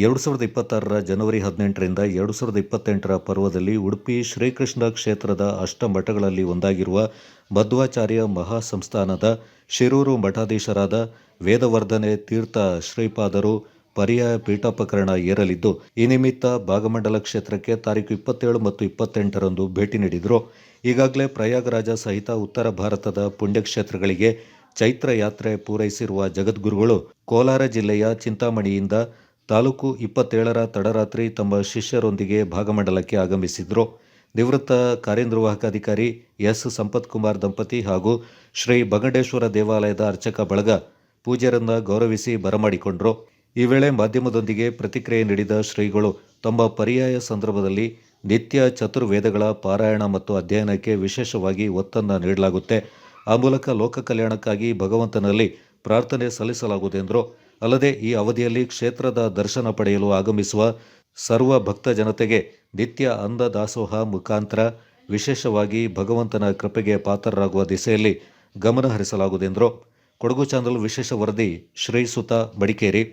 2026ರ ಜನವರಿ 18ರಿಂದ 2028ರ ಪರ್ವದಲ್ಲಿ ಉಡುಪಿ ಶ್ರೀಕೃಷ್ಣ ಕ್ಷೇತ್ರದ ಅಷ್ಟಮಠಗಳಲ್ಲಿ ಒಂದಾಗಿರುವ ಮಧ್ವಾಚಾರ್ಯ ಮಹಾಸಂಸ್ಥಾನದ ಶಿರೂರು ಮಠಾಧೀಶರಾದ ವೇದವರ್ಧನೆ ತೀರ್ಥ ಶ್ರೀಪಾದರು ಪರ್ಯಾಯ ಪೀಠೋಪಕರಣ ಏರಲಿದ್ದು, ಈ ನಿಮಿತ್ತ ಭಾಗಮಂಡಲ ಕ್ಷೇತ್ರಕ್ಕೆ ತಾರೀಖು 27 ಮತ್ತು 28ರಂದು ಭೇಟಿ ನೀಡಿದರು. ಈಗಾಗಲೇ ಪ್ರಯಾಗರಾಜ ಸಹಿತ ಉತ್ತರ ಭಾರತದ ಪುಣ್ಯಕ್ಷೇತ್ರಗಳಿಗೆ ಚೈತ್ರ ಯಾತ್ರೆ ಪೂರೈಸಿರುವ ಜಗದ್ಗುರುಗಳು ಕೋಲಾರ ಜಿಲ್ಲೆಯ ಚಿಂತಾಮಣಿಯಿಂದ ತಾಲೂಕು 27ರ ತಡರಾತ್ರಿ ತಮ್ಮ ಶಿಷ್ಯರೊಂದಿಗೆ ಭಾಗಮಂಡಲಕ್ಕೆ ಆಗಮಿಸಿದ್ರು. ನಿವೃತ್ತ ಕಾರ್ಯನಿರ್ವಾಹಕ ಅಧಿಕಾರಿ ಎಸ್. ಸಂಪತ್ಕುಮಾರ್ ದಂಪತಿ ಹಾಗೂ ಶ್ರೀ ಬಗಂಡೇಶ್ವರ ದೇವಾಲಯದ ಅರ್ಚಕ ಬಳಗ ಪೂಜ್ಯರನ್ನ ಗೌರವಿಸಿ ಬರಮಾಡಿಕೊಂಡ್ರು. ಈ ವೇಳೆ ಮಾಧ್ಯಮದೊಂದಿಗೆ ಪ್ರತಿಕ್ರಿಯೆ ನೀಡಿದ ಶ್ರೀಗಳು, ತಮ್ಮ ಪರ್ಯಾಯ ಸಂದರ್ಭದಲ್ಲಿ ನಿತ್ಯ ಚತುರ್ವೇದಗಳ ಪಾರಾಯಣ ಮತ್ತು ಅಧ್ಯಯನಕ್ಕೆ ವಿಶೇಷವಾಗಿ ಒತ್ತನ್ನು ನೀಡಲಾಗುತ್ತೆ. ಆ ಮೂಲಕ ಲೋಕ ಕಲ್ಯಾಣಕ್ಕಾಗಿ ಭಗವಂತನಲ್ಲಿ ಪ್ರಾರ್ಥನೆ ಸಲ್ಲಿಸಲಾಗುವುದೆಂದರು. ಅಲ್ಲದೆ ಈ ಅವಧಿಯಲ್ಲಿ ಕ್ಷೇತ್ರದ ದರ್ಶನ ಪಡೆಯಲು ಆಗಮಿಸುವ ಸರ್ವ ಭಕ್ತ ಜನತೆಗೆ ನಿತ್ಯ ಅನ್ನ ದಾಸೋಹ ಮುಖಾಂತರ ವಿಶೇಷವಾಗಿ ಭಗವಂತನ ಕೃಪೆಗೆ ಪಾತ್ರರಾಗುವ ದಿಸೆಯಲ್ಲಿ ಗಮನ ಹರಿಸಲಾಗುವುದೆಂದರು. ಕೊಡಗು ಚಾನಲ್ ವಿಶೇಷ ವರದಿ ಶ್ರೀ ಸುತ ಮಡಿಕೇರಿ.